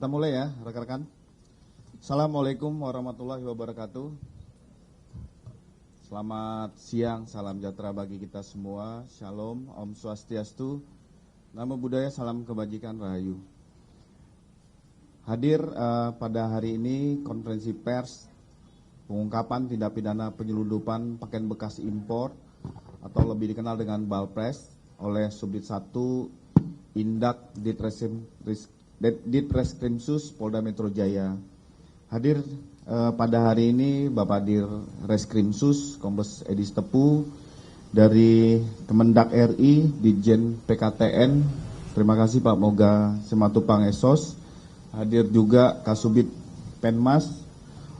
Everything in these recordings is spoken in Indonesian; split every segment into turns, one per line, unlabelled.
Kita mulai ya, rekan-rekan. Assalamualaikum warahmatullahi wabarakatuh. Selamat siang, salam sejahtera bagi kita semua. Shalom, Om Swastiastu, Namo Buddhaya, salam kebajikan, rahayu. Hadir pada hari ini konferensi pers pengungkapan tindak pidana penyelundupan pakaian bekas impor atau lebih dikenal dengan Balpres oleh Subdit 1 Indak Ditreskrimsus Polda Metro Jaya. Hadir pada hari ini Bapak Dir Reskrimsus Kombes Edi Tepu dari Kemendak RI, Ditjen PKTN. Terima kasih Pak Moga Simatupang Esos. Hadir juga Kasubdit Penmas,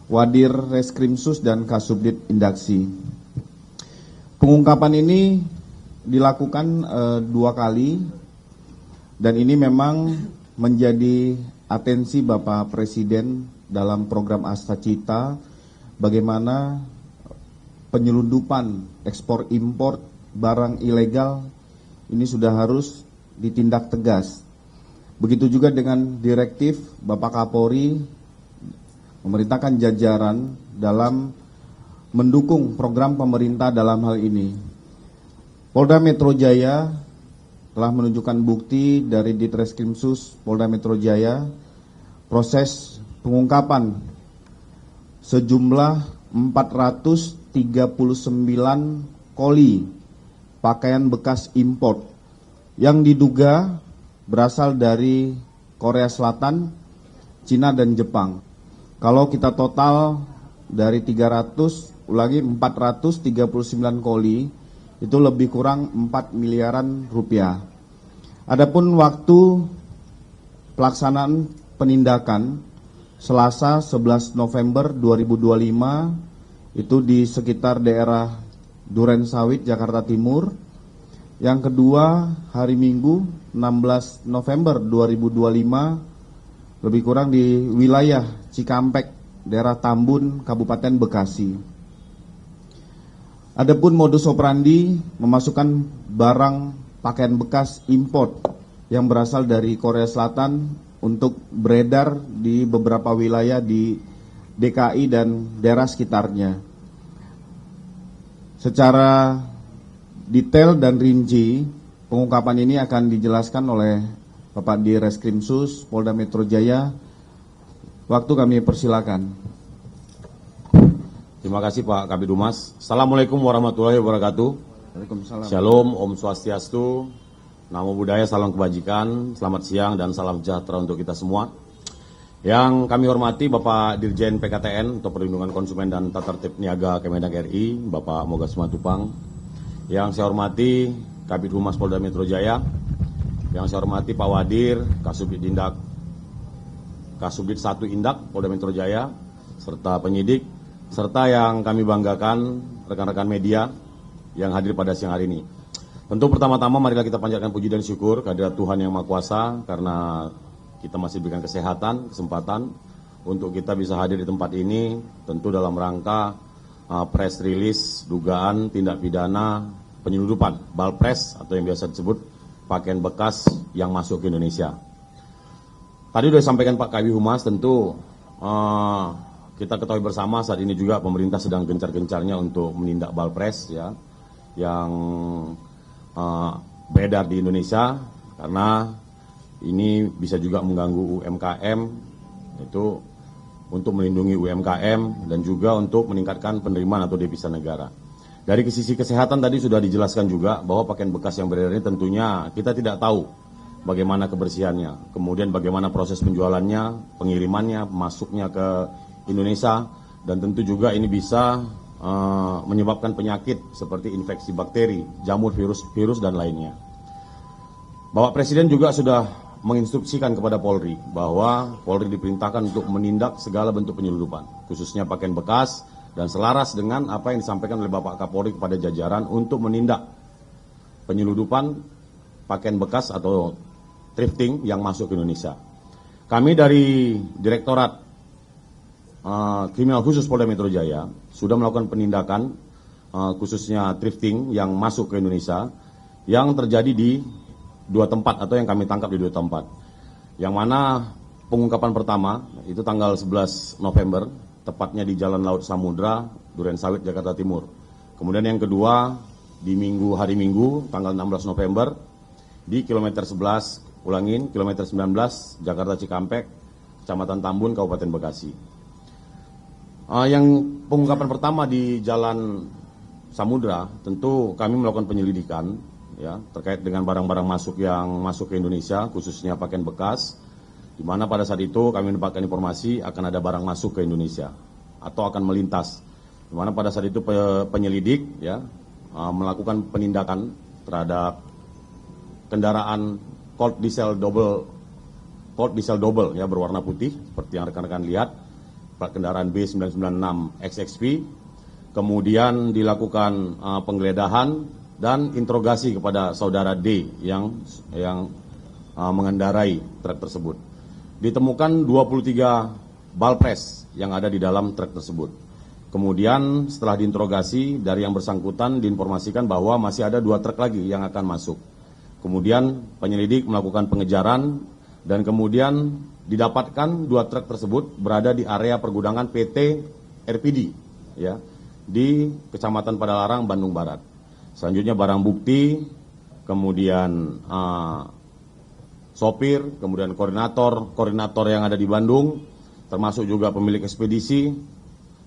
Wadir Reskrimsus dan Kasubdit Indaksi. Pengungkapan ini dilakukan 2 kali dan ini memang menjadi atensi Bapak Presiden dalam program Asta Cita, bagaimana penyelundupan ekspor impor barang ilegal ini sudah harus ditindak tegas. Begitu juga dengan direktif Bapak Kapolri memerintahkan jajaran dalam mendukung program pemerintah dalam hal ini. Polda Metro Jaya telah menunjukkan bukti dari Ditreskrimsus Polda Metro Jaya proses pengungkapan sejumlah 439 koli pakaian bekas impor yang diduga berasal dari Korea Selatan, Cina dan Jepang. Kalau kita total dari 439 koli itu lebih kurang 4 miliaran rupiah. Adapun waktu pelaksanaan penindakan Selasa 11 November 2025 itu di sekitar daerah Duren Sawit, Jakarta Timur. Yang kedua hari Minggu 16 November 2025 lebih kurang di wilayah Cikampek, daerah Tambun, Kabupaten Bekasi. Adapun modus operandi memasukkan barang pakaian bekas impor yang berasal dari Korea Selatan untuk beredar di beberapa wilayah di DKI dan daerah sekitarnya. Secara detail dan rinci, pengungkapan ini akan dijelaskan oleh Bapak Direskrimsus Polda Metro Jaya. Waktu kami persilakan.
Terima kasih Pak Kabid Humas. Assalamualaikum warahmatullahi wabarakatuh.
Waalaikumsalam.
Shalom, Om Swastiastu, Namo Buddhaya, salam kebajikan, selamat siang dan salam sejahtera untuk kita semua. Yang kami hormati Bapak Dirjen PKTN atau Perlindungan Konsumen dan Tata Tertib Niaga Kemendak RI, Bapak Moga Simatupang. Yang saya hormati Kabid Humas Polda Metro Jaya. Yang saya hormati Pak Wadir, Kasubdit 1 Indak Polda Metro Jaya, serta penyidik, serta yang kami banggakan rekan-rekan media yang hadir pada siang hari ini. Tentu pertama-tama marilah kita panjatkan puji dan syukur kehadirat Tuhan Yang Maha Kuasa karena kita masih diberikan kesehatan, kesempatan untuk kita bisa hadir di tempat ini, tentu dalam rangka press release dugaan tindak pidana penyelundupan Balpres atau yang biasa disebut pakaian bekas yang masuk ke Indonesia. Tadi sudah disampaikan Pak Kabid Humas, tentu kita ketahui bersama saat ini juga pemerintah sedang gencar-gencarnya untuk menindak Balpres ya, yang beredar di Indonesia karena ini bisa juga mengganggu UMKM, itu untuk melindungi UMKM dan juga untuk meningkatkan penerimaan atau devisa negara. Dari sisi kesehatan tadi sudah dijelaskan juga bahwa pakaian bekas yang beredar ini tentunya kita tidak tahu bagaimana kebersihannya, kemudian bagaimana proses penjualannya, pengirimannya, masuknya ke Indonesia, dan tentu juga ini bisa menyebabkan penyakit seperti infeksi bakteri, jamur, virus dan lainnya. Bapak Presiden juga sudah menginstruksikan kepada Polri bahwa Polri diperintahkan untuk menindak segala bentuk penyelundupan, khususnya pakaian bekas, dan selaras dengan apa yang disampaikan oleh Bapak Kapolri kepada jajaran untuk menindak penyelundupan pakaian bekas atau thrifting yang masuk ke Indonesia. Kami dari Direktorat Kriminal Khusus Polda Metro Jaya sudah melakukan penindakan khususnya thrifting yang masuk ke Indonesia yang terjadi di 2 tempat atau yang kami tangkap di 2 tempat. Yang mana pengungkapan pertama itu tanggal 11 November, tepatnya di Jalan Laut Samudra, Durensawit, Jakarta Timur. Kemudian yang kedua di hari Minggu, tanggal 16 November, di kilometer 11, kilometer 19, Jakarta Cikampek, Kecamatan Tambun, Kabupaten Bekasi. Yang pengungkapan pertama di Jalan Samudra, tentu kami melakukan penyelidikan ya terkait dengan barang-barang yang masuk ke Indonesia, khususnya pakaian bekas, di mana pada saat itu kami mendapatkan informasi akan ada barang masuk ke Indonesia atau akan melintas. Di mana pada saat itu penyelidik ya melakukan penindakan terhadap kendaraan Colt diesel double ya berwarna putih seperti yang rekan-rekan lihat, plat kendaraan B996 XXP. Kemudian dilakukan penggeledahan dan interogasi kepada saudara D yang mengendarai truk tersebut. Ditemukan 23 balpres yang ada di dalam truk tersebut. Kemudian setelah diinterogasi dari yang bersangkutan diinformasikan bahwa masih ada 2 truk lagi yang akan masuk. Kemudian penyelidik melakukan pengejaran dan kemudian didapatkan 2 truk tersebut berada di area pergudangan PT RPD ya di Kecamatan Padalarang, Bandung Barat. Selanjutnya barang bukti, kemudian sopir, kemudian koordinator yang ada di Bandung, termasuk juga pemilik ekspedisi,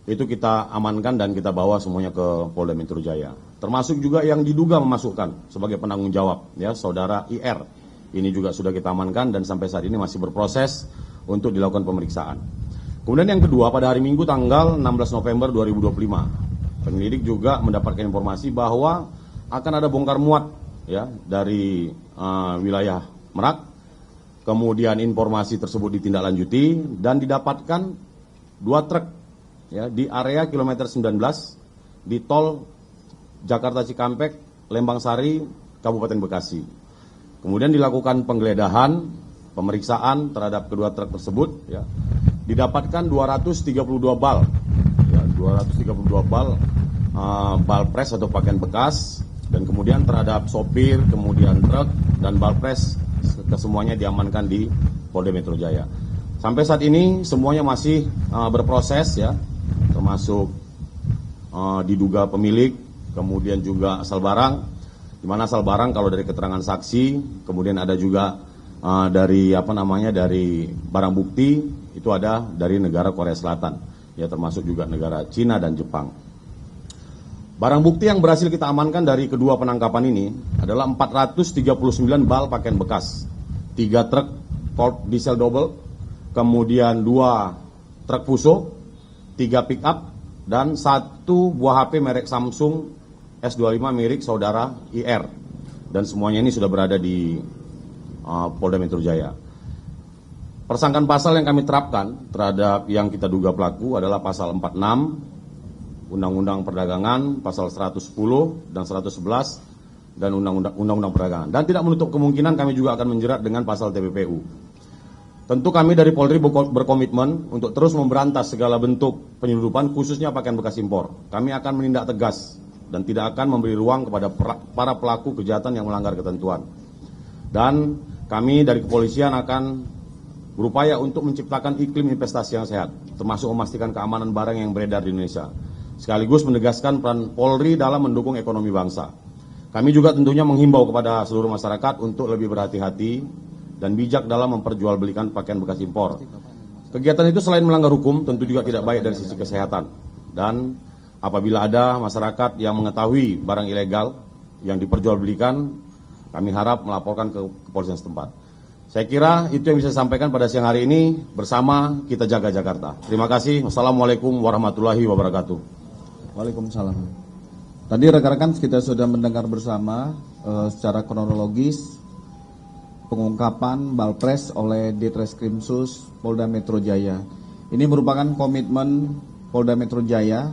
itu kita amankan dan kita bawa semuanya ke Polda Metro Jaya. Termasuk juga yang diduga memasukkan sebagai penanggung jawab, ya saudara IR. Ini juga sudah kita amankan dan sampai saat ini masih berproses untuk dilakukan pemeriksaan. Kemudian yang kedua, pada hari Minggu tanggal 16 November 2025, penyelidik juga mendapatkan informasi bahwa akan ada bongkar muat ya dari wilayah Merak. Kemudian informasi tersebut ditindaklanjuti dan didapatkan 2 truk ya di area kilometer 19 di tol Jakarta Cikampek, Lembang Sari, Kabupaten Bekasi. Kemudian dilakukan penggeledahan, pemeriksaan terhadap kedua truk tersebut ya. Didapatkan 232 bal. Ya, 232 bal balpres atau pakaian bekas, dan kemudian terhadap sopir, kemudian truk dan balpres kesemuanya diamankan di Polda Metro Jaya. Sampai saat ini semuanya masih berproses ya, termasuk diduga pemilik, kemudian juga asal barang, di mana asal barang kalau dari keterangan saksi, kemudian ada juga dari dari barang bukti itu ada dari negara Korea Selatan, ya termasuk juga negara Cina dan Jepang. Barang bukti yang berhasil kita amankan dari kedua penangkapan ini adalah 439 bal pakaian bekas, 3 truk Colt diesel double, kemudian 2 truk Fuso, 3 pick up, dan 1 buah HP merek Samsung S25 milik saudara IR. Dan semuanya ini sudah berada di Polda Metro Jaya. Persangkaan pasal yang kami terapkan terhadap yang kita duga pelaku adalah pasal 46 Undang-Undang Perdagangan, pasal 110 dan 111 dan Undang-Undang Perdagangan. Dan tidak menutup kemungkinan kami juga akan menjerat dengan pasal TPPU. Tentu kami dari Polri berkomitmen untuk terus memberantas segala bentuk penyeludupan, khususnya pakaian bekas impor. Kami akan menindak tegas dan tidak akan memberi ruang kepada para pelaku kejahatan yang melanggar ketentuan. Dan kami dari kepolisian akan berupaya untuk menciptakan iklim investasi yang sehat, termasuk memastikan keamanan barang yang beredar di Indonesia, sekaligus menegaskan peran Polri dalam mendukung ekonomi bangsa. Kami juga tentunya menghimbau kepada seluruh masyarakat untuk lebih berhati-hati dan bijak dalam memperjualbelikan pakaian bekas impor. Kegiatan itu selain melanggar hukum, tentu juga tidak baik dari sisi kesehatan. Dan apabila ada masyarakat yang mengetahui barang ilegal yang diperjualbelikan, kami harap melaporkan ke kepolisian setempat. Saya kira itu yang bisa saya sampaikan pada siang hari ini. Bersama kita jaga Jakarta. Terima kasih. Wassalamualaikum warahmatullahi wabarakatuh.
Waalaikumsalam. Tadi rekan-rekan kita sudah mendengar bersama secara kronologis pengungkapan balpres oleh Ditreskrimsus Polda Metro Jaya. Ini merupakan komitmen Polda Metro Jaya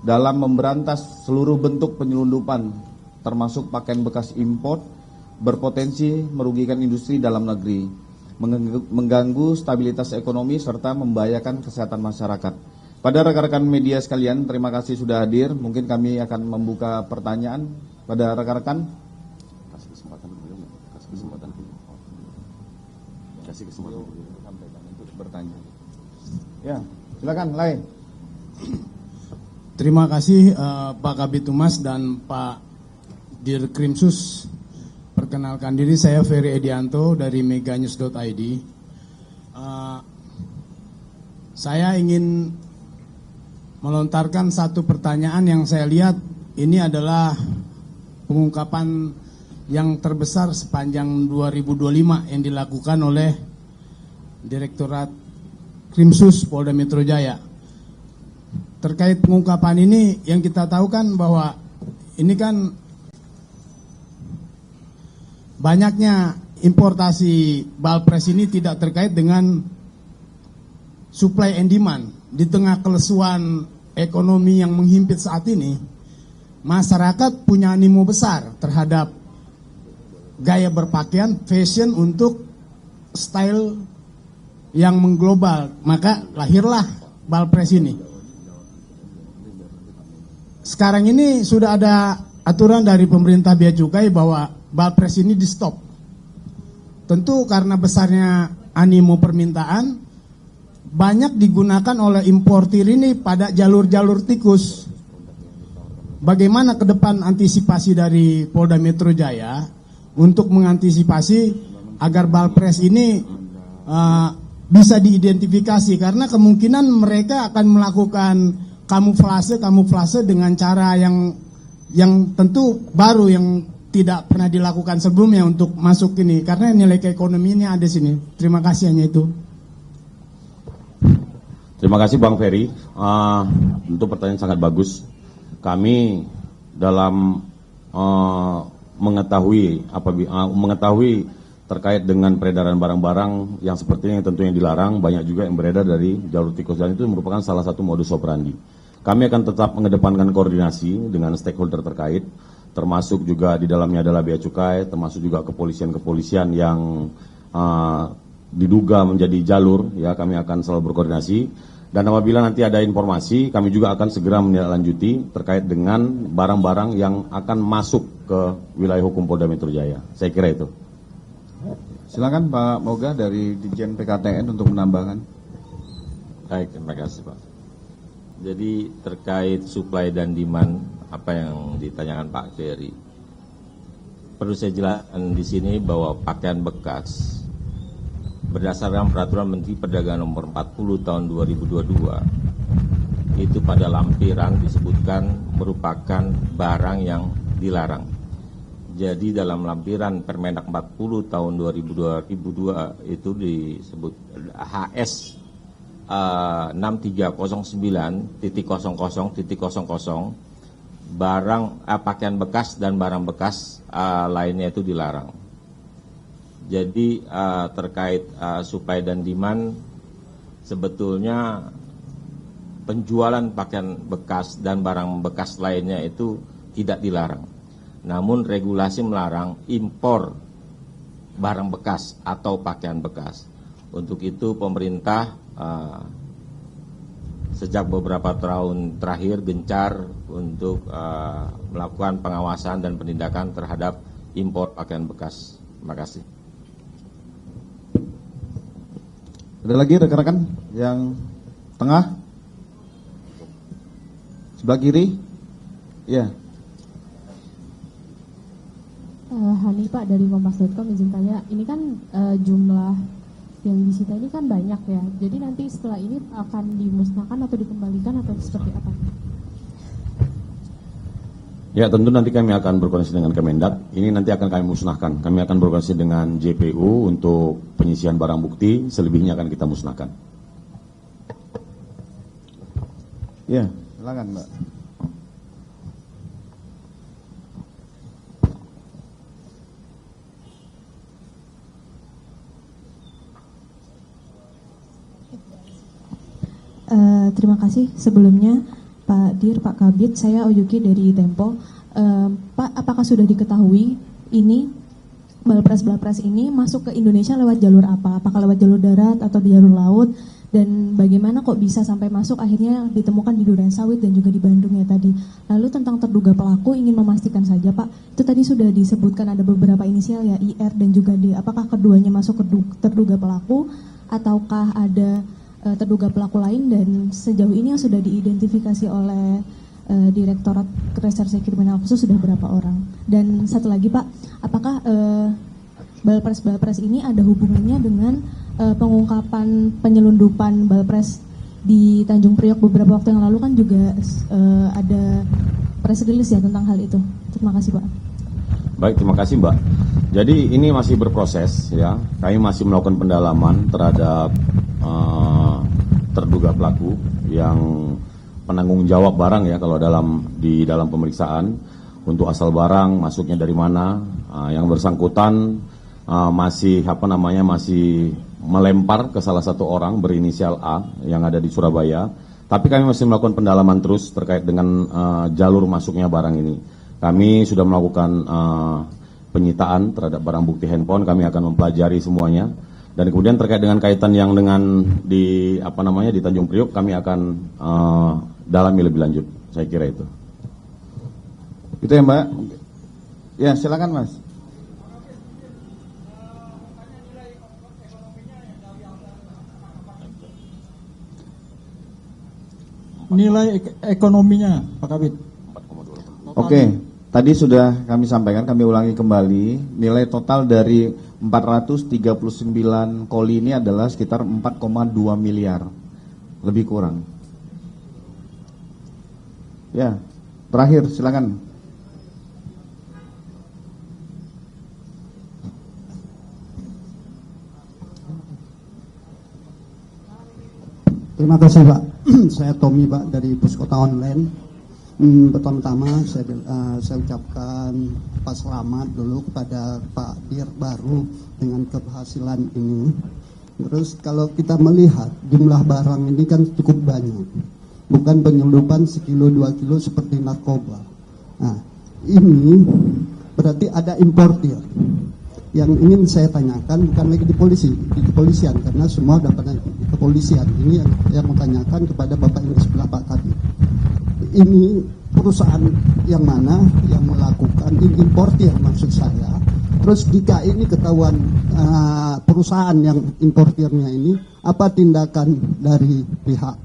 dalam memberantas seluruh bentuk penyelundupan, termasuk pakaian bekas impor berpotensi merugikan industri dalam negeri, mengganggu stabilitas ekonomi serta membahayakan kesehatan masyarakat. Pada rekan-rekan media sekalian, terima kasih sudah hadir. Mungkin kami akan membuka pertanyaan pada rekan-rekan. Kasih kesempatan. bertanya. Ya, silakan lain.
Terima kasih Pak Kabid Humas dan Pak Dirkrimsus. Perkenalkan diri, saya Ferry Edianto dari meganews.id. Saya ingin melontarkan satu pertanyaan yang saya lihat ini adalah pengungkapan yang terbesar sepanjang 2025 yang dilakukan oleh Direktorat Krimsus Polda Metro Jaya. Terkait pengungkapan ini yang kita tahu kan bahwa ini kan banyaknya importasi Balpres ini tidak terkait dengan supply and demand. Di tengah kelesuan ekonomi yang menghimpit saat ini, masyarakat punya animo besar terhadap gaya berpakaian, fashion untuk style yang mengglobal. Maka lahirlah Balpres ini. Sekarang ini sudah ada aturan dari pemerintah Bea Cukai bahwa Balpres ini di stop. Tentu karena besarnya animo permintaan, banyak digunakan oleh importir ini pada jalur-jalur tikus. Bagaimana ke depan antisipasi dari Polda Metro Jaya untuk mengantisipasi agar Balpres ini bisa diidentifikasi, karena kemungkinan mereka akan melakukan kamuflase dengan cara yang tentu baru, yang tidak pernah dilakukan sebelumnya untuk masuk ini, karena nilai keekonomiannya ada sini. Terima kasih, hanya itu.
Terima kasih Bang Ferry. Untuk pertanyaan sangat bagus. Kami dalam mengetahui terkait dengan peredaran barang-barang yang seperti ini yang tentunya dilarang, banyak juga yang beredar dari jalur tikus, dan itu merupakan salah satu modus operandi. Kami akan tetap mengedepankan koordinasi dengan stakeholder terkait, termasuk juga di dalamnya adalah Bea Cukai, termasuk juga kepolisian yang diduga menjadi jalur, ya kami akan selalu berkoordinasi. Dan apabila nanti ada informasi, kami juga akan segera menindaklanjuti terkait dengan barang-barang yang akan masuk ke wilayah hukum Polda Metro Jaya. Saya kira itu.
Silakan Pak Moga dari Ditjen PKTN untuk menambahkan.
Baik, terima kasih Pak. Jadi terkait supply dan demand, apa yang ditanyakan Pak Ferry, perlu saya jelaskan di sini bahwa pakaian bekas berdasarkan Peraturan Menteri Perdagangan Nomor 40 Tahun 2022 itu pada lampiran disebutkan merupakan barang yang dilarang. Jadi dalam lampiran Permendak 40 Tahun 2002 itu disebut HS 6309.00.00 barang pakaian bekas dan barang bekas lainnya itu dilarang. Jadi terkait supply dan demand, sebetulnya penjualan pakaian bekas dan barang bekas lainnya itu tidak dilarang. Namun regulasi melarang impor barang bekas atau pakaian bekas. Untuk itu pemerintah sejak beberapa tahun terakhir gencar untuk melakukan pengawasan dan penindakan terhadap impor pakaian bekas. Terima kasih.
Ada lagi rekan-rekan yang tengah? Sebelah kiri? Ya.
Hani Pak dari Kompas.com, izin tanya, ini kan jumlah yang disita ini kan banyak ya, jadi nanti setelah ini akan dimusnahkan atau dikembalikan atau seperti apa?
Ya, tentu nanti kami akan berkoordinasi dengan Kemendak. Ini nanti akan kami musnahkan. Kami akan berkoordinasi dengan JPU untuk penyisian barang bukti. Selebihnya akan kita musnahkan.
Ya, silakan Mbak.
Terima kasih sebelumnya Pak Dir, Pak Kabid, saya Oyuki dari Tempo. Pak, apakah sudah diketahui ini Balpres ini masuk ke Indonesia lewat jalur apa? Apakah lewat jalur darat atau di jalur laut? Dan bagaimana kok bisa sampai masuk akhirnya ditemukan di Durensawit dan juga di Bandung ya tadi. Lalu tentang terduga pelaku, ingin memastikan saja Pak, itu tadi sudah disebutkan ada beberapa inisial ya, IR dan juga D. Apakah keduanya masuk ke terduga pelaku ataukah ada terduga pelaku lain, dan sejauh ini yang sudah diidentifikasi oleh Direktorat Reserse Kriminal Khusus sudah berapa orang? Dan satu lagi Pak, apakah Balpres ini ada hubungannya dengan pengungkapan penyelundupan Balpres di Tanjung Priok beberapa waktu yang lalu? Kan juga ada press release ya tentang hal itu. Terima kasih Pak.
Baik, terima kasih Mbak. Jadi ini masih berproses ya. Kami masih melakukan pendalaman terhadap terduga pelaku yang penanggung jawab barang ya kalau di dalam pemeriksaan untuk asal barang masuknya dari mana. Yang bersangkutan masih masih melempar ke salah satu orang berinisial A yang ada di Surabaya. Tapi kami masih melakukan pendalaman terus terkait dengan jalur masuknya barang ini. Kami sudah melakukan penyitaan terhadap barang bukti handphone. Kami akan mempelajari semuanya. Dan kemudian terkait dengan kaitan yang dengan di Tanjung Priok, kami akan dalami lebih lanjut. Saya kira itu.
Itu ya Mbak. Ya silakan Mas.
Nilai ekonominya Pak Kabid.
Oke, tadi sudah kami sampaikan, kami ulangi kembali. Nilai total dari 439 koli ini adalah sekitar 4,2 miliar. Lebih kurang. Ya, terakhir silakan.
Terima kasih Pak. Saya Tommy Pak dari Puskota Online. Pertama-tama saya ucapkan Pak selamat dulu kepada Pak Dir baru dengan keberhasilan ini. Terus kalau kita melihat jumlah barang ini kan cukup banyak, bukan penyelundupan sekilo 2 kilo seperti narkoba. Nah ini berarti ada importir. Yang ingin saya tanyakan bukan lagi di kepolisian karena semua sudah pernah di kepolisian. Ini yang mau tanyakan kepada Bapak yang di sebelah Pak Kabid. Ini perusahaan yang mana yang melakukan importir maksud saya. Terus jika ini ketahuan perusahaan yang importirnya ini, apa tindakan dari pihak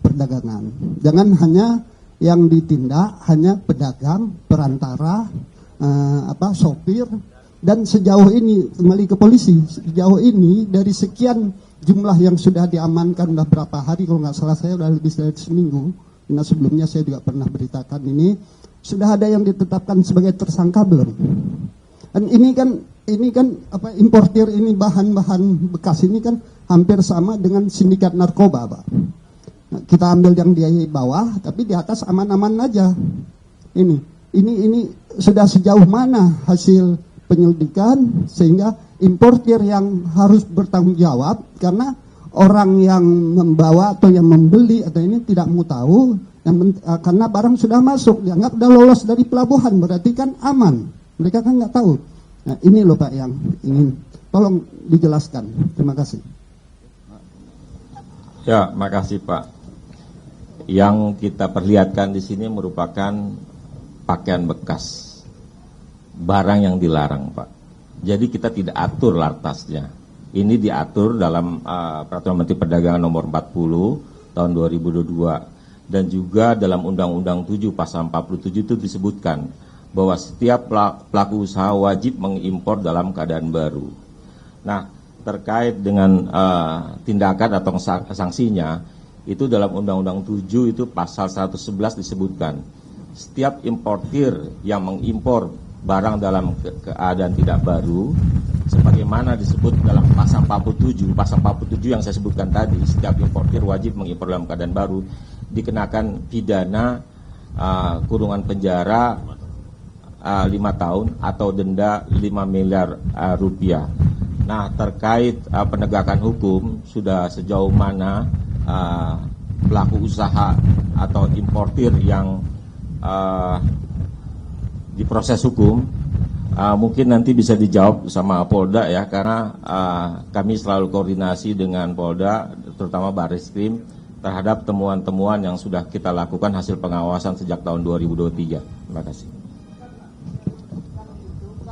perdagangan? Jangan hanya yang ditindak hanya pedagang, perantara, sopir. Dan sejauh ini kembali ke polisi, sejauh ini dari sekian jumlah yang sudah diamankan udah berapa hari, kalau nggak salah saya udah lebih dari seminggu. Nah sebelumnya saya juga pernah beritakan ini sudah ada yang ditetapkan sebagai tersangka belum? Dan ini kan importir ini bahan-bahan bekas ini kan hampir sama dengan sindikat narkoba, Pak. Nah, kita ambil yang di bawah, tapi di atas aman-aman aja. Ini sudah sejauh mana hasil penyelidikan sehingga importir yang harus bertanggung jawab karena orang yang membawa atau yang membeli atau ini tidak mau tahu karena barang sudah masuk dianggap sudah lolos dari pelabuhan berarti kan aman, mereka kan nggak tahu. Nah ini loh Pak yang ingin tolong dijelaskan. Terima kasih.
Ya, makasih Pak. Yang kita perlihatkan di sini merupakan pakaian bekas, barang yang dilarang Pak. Jadi kita tidak atur lartasnya. Ini diatur dalam Peraturan Menteri Perdagangan Nomor 40 tahun 2022 dan juga dalam Undang-Undang 7 Pasal 47 itu disebutkan bahwa setiap pelaku usaha wajib mengimpor dalam keadaan baru. Nah, terkait dengan tindakan atau sanksinya itu dalam Undang-Undang 7 itu Pasal 111 disebutkan setiap importir yang mengimpor barang dalam keadaan tidak baru sebagaimana disebut dalam pasal 47 yang saya sebutkan tadi, setiap importir wajib mengimpor dalam keadaan baru dikenakan pidana kurungan penjara 5 tahun atau denda 5 miliar rupiah. Nah, terkait penegakan hukum sudah sejauh mana pelaku usaha atau importir yang diproses hukum, mungkin nanti bisa dijawab sama Polda ya, karena kami selalu koordinasi dengan Polda, terutama Barreskrim, terhadap temuan-temuan yang sudah kita lakukan hasil pengawasan sejak tahun 2023. Terima kasih.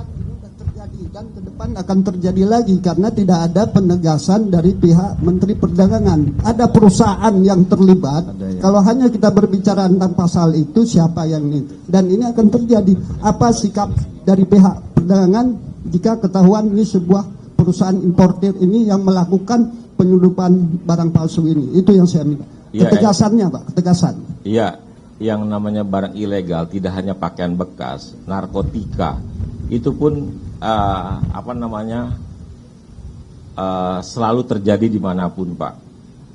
Ini sudah terjadi dan depan akan terjadi lagi karena tidak ada penegasan dari pihak Menteri Perdagangan. Ada perusahaan yang terlibat.
Ada, ya.
Kalau hanya kita berbicara tentang pasal itu, siapa yang ini? Dan ini akan terjadi. Apa sikap dari pihak perdagangan jika ketahuan ini sebuah perusahaan importir ini yang melakukan penyelundupan barang palsu ini? Itu yang saya minta.
Ya,
Ketegasannya, Pak, ketegasan.
Iya, yang namanya barang ilegal tidak hanya pakaian bekas, narkotika, itu pun selalu terjadi dimanapun, Pak.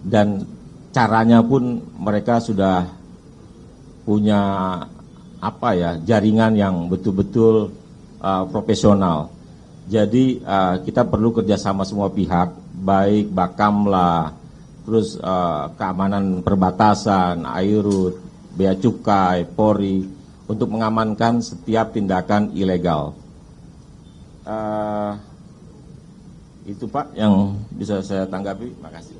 Dan caranya pun mereka sudah punya jaringan yang betul-betul profesional. Jadi kita perlu kerjasama semua pihak, baik Bakamla, terus keamanan perbatasan, Airut, Bea Cukai, Polri, untuk mengamankan setiap tindakan ilegal. Itu Pak yang bisa saya tanggapi. Makasih.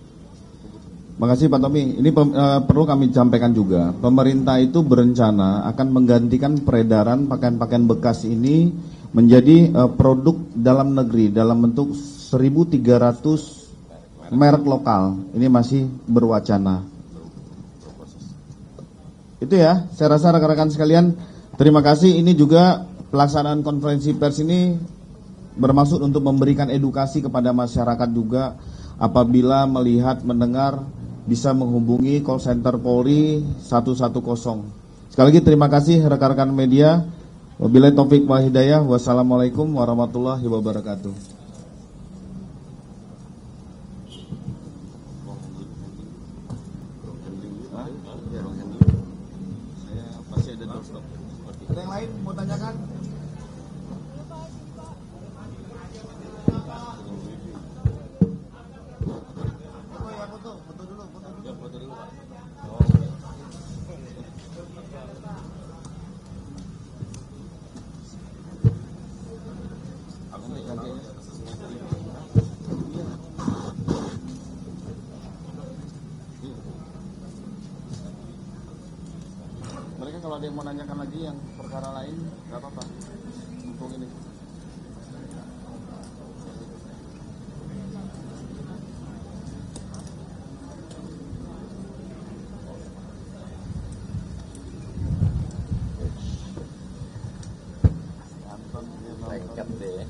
Makasih Pak Tommy. Ini perlu kami sampaikan juga. Pemerintah itu berencana akan menggantikan peredaran pakaian-pakaian bekas ini menjadi produk dalam negeri dalam bentuk 1.300 merek lokal. Ini masih berwacana. Itu ya, saya rasa rekan-rekan sekalian, terima kasih. Ini juga pelaksanaan konferensi pers ini bermaksud untuk memberikan edukasi kepada masyarakat juga, apabila melihat, mendengar, bisa menghubungi call center Polri 110. Sekali lagi terima kasih rekan-rekan media. Wabillahi taufik wal hidayah. Wassalamualaikum warahmatullahi wabarakatuh. Ada yang lain mau tanyakan? Mereka kalau ada yang mau nanyakan lagi yang perkara lain, nggak apa-apa. Mumpung ini.
Lengkap deh.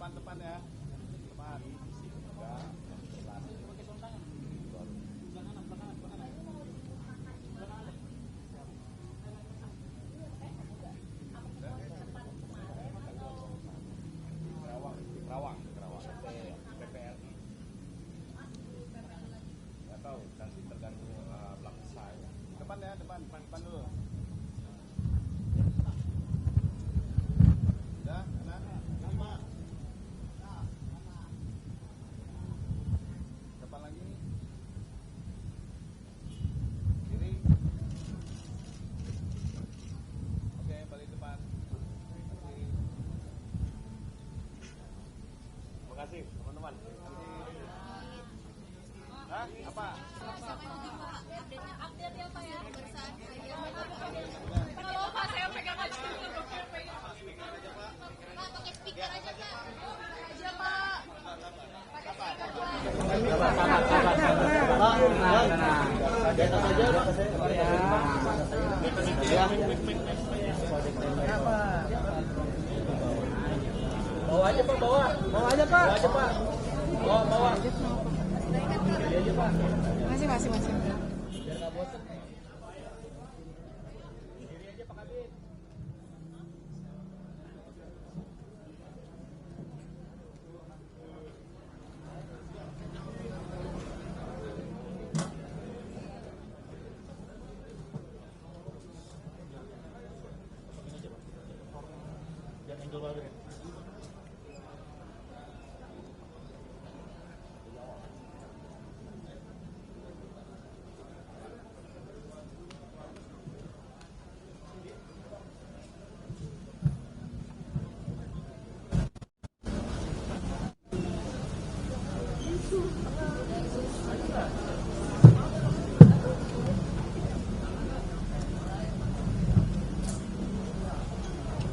Depan ya. Depan. Kerawang. PPRI. Nggak tahu, nanti tergantung belakang saya. Depan ya, depan dulu. Udah, enak.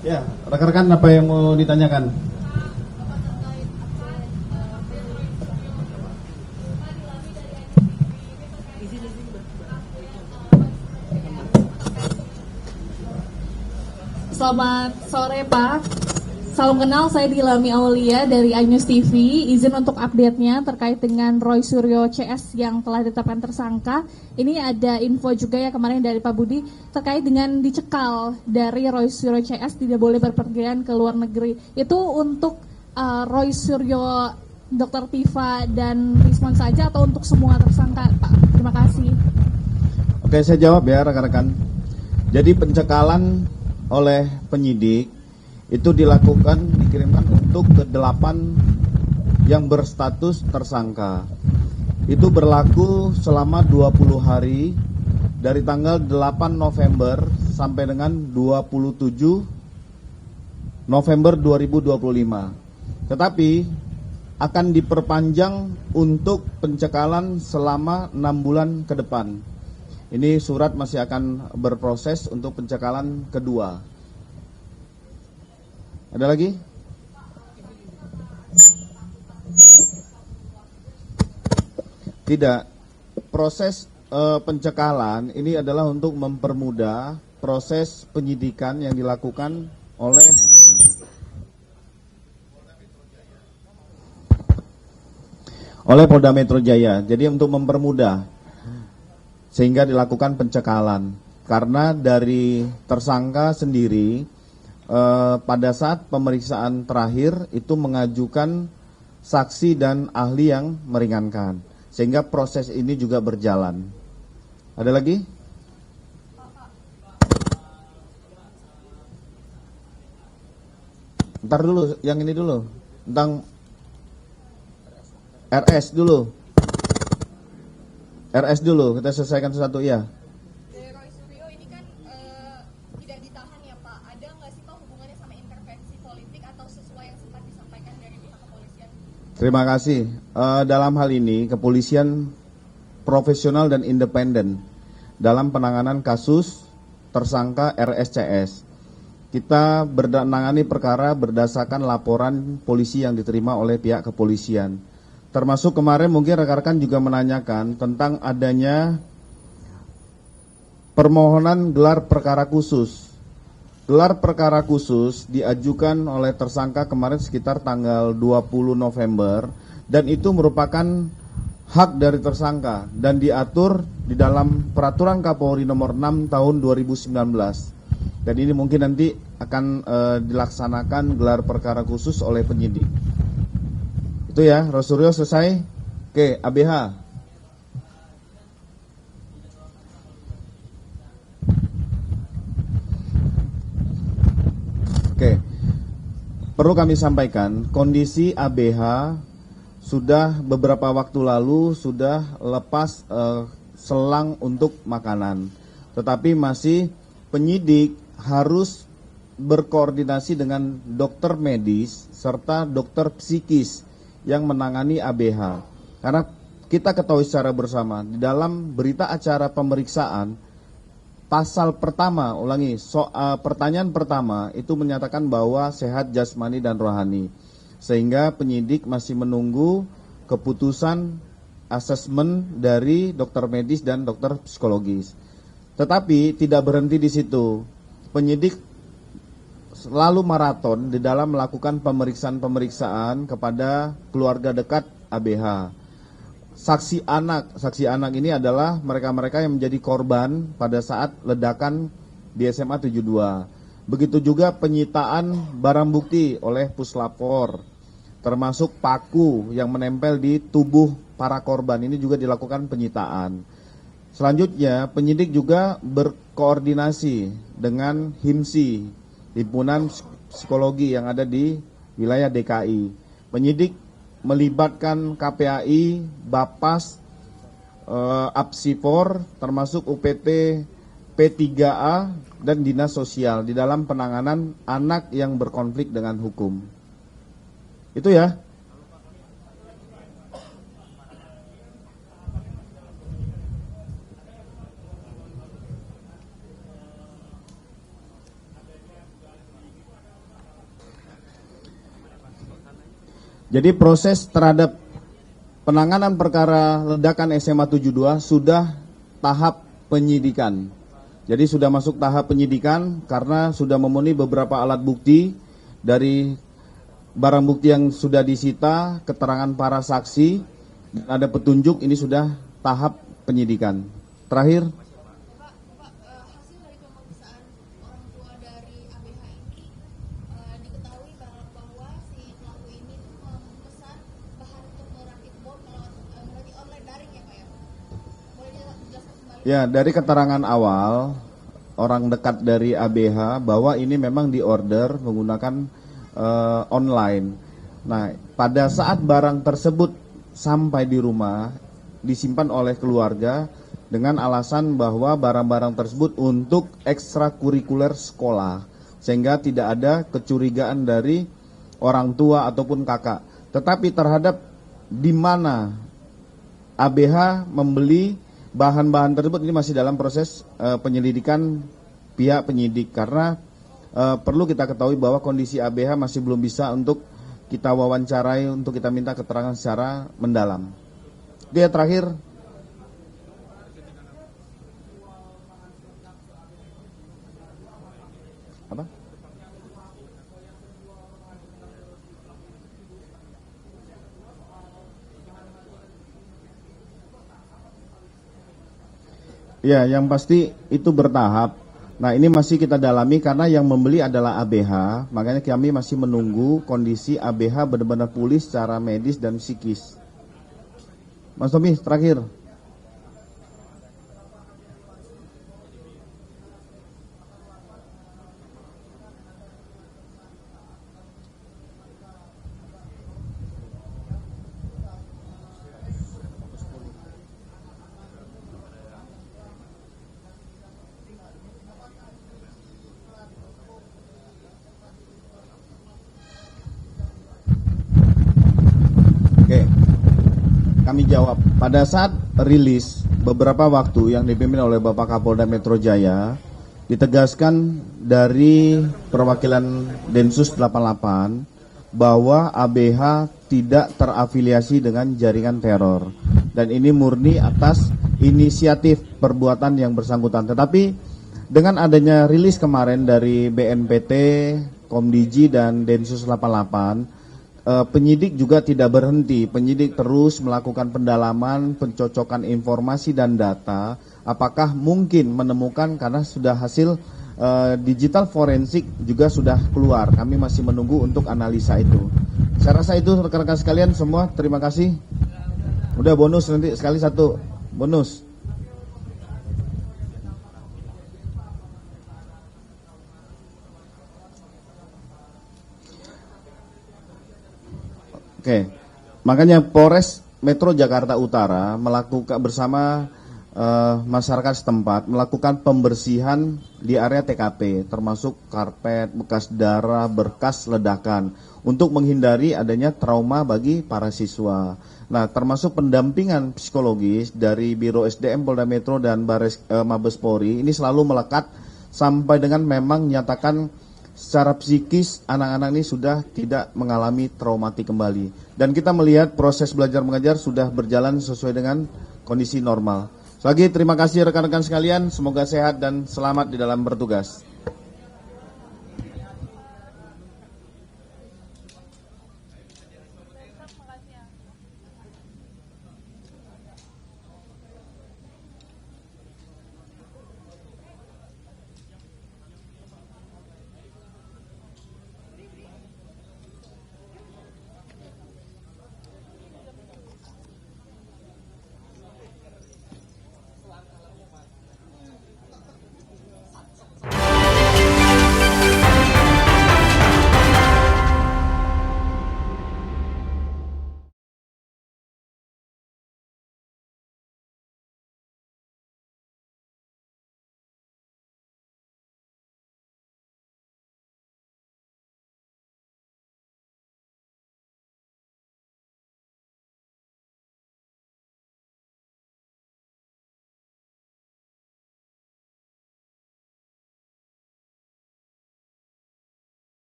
Ya, rekan-rekan apa yang mau ditanyakan?
Selamat sore Pak. Salam kenal, saya Dilami Aulia dari iNews TV. Izin untuk update-nya terkait dengan Roy Suryo CS yang telah ditetapkan tersangka. Ini ada info juga ya kemarin dari Pak Budi terkait dengan dicekal dari Roy Suryo CS tidak boleh berpergian ke luar negeri. Itu untuk Roy Suryo, Dr. Tifa dan Rismon saja atau untuk semua tersangka Pak? Terima kasih.
Oke, saya jawab ya rekan-rekan. Jadi pencekalan oleh penyidik itu dikirimkan untuk ke-8 yang berstatus tersangka. Itu berlaku selama 20 hari dari tanggal 8 November sampai dengan 27 November 2025. Tetapi akan diperpanjang untuk pencekalan selama 6 bulan ke depan. Ini surat masih akan berproses untuk pencekalan kedua. Ada lagi? Tidak. Proses pencekalan ini adalah untuk mempermudah proses penyidikan yang dilakukan oleh Polda Metro Jaya. Jadi untuk mempermudah sehingga dilakukan pencekalan. Karena dari tersangka sendiri pada saat pemeriksaan terakhir itu mengajukan saksi dan ahli yang meringankan, sehingga proses ini juga berjalan. Ada lagi? Ntar dulu, yang ini dulu, tentang RS dulu. RS dulu, kita selesaikan satu ya. Terima kasih. Dalam hal ini kepolisian profesional dan independen dalam penanganan kasus tersangka RSCS. Kita menangani perkara berdasarkan laporan polisi yang diterima oleh pihak kepolisian. Termasuk kemarin mungkin rekan-rekan juga menanyakan tentang adanya permohonan gelar perkara khusus. Gelar perkara khusus diajukan oleh tersangka kemarin sekitar tanggal 20 November dan itu merupakan hak dari tersangka dan diatur di dalam Peraturan Kapolri nomor 6 tahun 2019. Dan ini mungkin nanti akan dilaksanakan gelar perkara khusus oleh penyidik. Itu ya, Roy Suryo selesai. Oke, ABH. Oke, perlu kami sampaikan kondisi ABH sudah beberapa waktu lalu sudah lepas selang untuk makanan, tetapi masih penyidik harus berkoordinasi dengan dokter medis serta dokter psikis yang menangani ABH, karena kita ketahui secara bersama di dalam berita acara pemeriksaan pasal pertama, pertanyaan pertama itu menyatakan bahwa sehat jasmani dan rohani, sehingga penyidik masih menunggu keputusan asesmen dari dokter medis dan dokter psikologis. Tetapi tidak berhenti di situ, penyidik selalu maraton di dalam melakukan pemeriksaan kepada keluarga dekat ABH. Saksi anak ini adalah mereka-mereka yang menjadi korban pada saat ledakan di SMA 72. Begitu juga penyitaan barang bukti oleh Puslapor, termasuk paku yang menempel di tubuh para korban, ini juga dilakukan penyitaan. Selanjutnya, penyidik juga berkoordinasi dengan HIMSI, Himpunan Psikologi yang ada di wilayah DKI. Penyidik melibatkan KPAI, Bapas, Apsipor, termasuk UPT P3A dan Dinas Sosial di dalam penanganan anak yang berkonflik dengan hukum. Itu ya. Jadi proses terhadap penanganan perkara ledakan SMA 72 sudah tahap penyidikan. Jadi sudah masuk tahap penyidikan karena sudah memenuhi beberapa alat bukti dari barang bukti yang sudah disita, keterangan para saksi, ada petunjuk, ini sudah tahap penyidikan. Terakhir,
hasil dari pemeriksaan orang tua dari ABH ini diketahui bahwa si pelaku ini memesan bahan untuk merakit bom melalui online daring ya Pak ya? Boleh dijelaskan kembali?
ya dari keterangan awal orang dekat dari ABH bahwa ini memang diorder menggunakan online. Nah, pada saat barang tersebut sampai di rumah disimpan oleh keluarga dengan alasan bahwa barang-barang tersebut untuk ekstrakurikuler sekolah, sehingga tidak ada kecurigaan dari orang tua ataupun kakak. Tetapi terhadap di mana ABH membeli bahan-bahan tersebut, ini masih dalam proses penyelidikan pihak penyidik, karena perlu kita ketahui bahwa kondisi ABH masih belum bisa untuk kita wawancarai, untuk kita minta keterangan secara mendalam. Dia terakhir. Apa? Ya, yang pasti itu bertahap. Nah, ini masih kita dalami karena yang membeli adalah ABH, makanya kami masih menunggu kondisi ABH benar-benar pulih secara medis dan psikis. Mas Tommy, terakhir. Oke, kami jawab. Pada saat rilis beberapa waktu yang dipimpin oleh Bapak Kapolda Metro Jaya, ditegaskan dari perwakilan Densus 88 bahwa ABH tidak terafiliasi dengan jaringan teror. Dan ini murni atas inisiatif perbuatan yang bersangkutan. Tetapi dengan adanya rilis kemarin dari BNPT, Komdiji dan Densus 88, penyidik juga tidak berhenti. Penyidik terus melakukan pendalaman, pencocokan informasi dan data. Apakah mungkin menemukan, karena sudah hasil digital forensik juga sudah keluar. Kami masih menunggu untuk analisa itu. Saya rasa itu rekan-rekan sekalian semua. Terima kasih. Udah bonus nanti sekali satu. Bonus. Oke, makanya Polres Metro Jakarta Utara melakukan bersama masyarakat setempat melakukan pembersihan di area TKP, termasuk karpet, bekas darah, berkas ledakan, untuk menghindari adanya trauma bagi para siswa. Nah, termasuk pendampingan psikologis dari Biro SDM Polda Metro dan Mabes Polri ini selalu melekat sampai dengan memang menyatakan secara psikis anak-anak ini sudah tidak mengalami traumatik kembali. Dan kita melihat proses belajar mengajar sudah berjalan sesuai dengan kondisi normal. Lagi terima kasih rekan-rekan sekalian, semoga sehat dan selamat di dalam bertugas.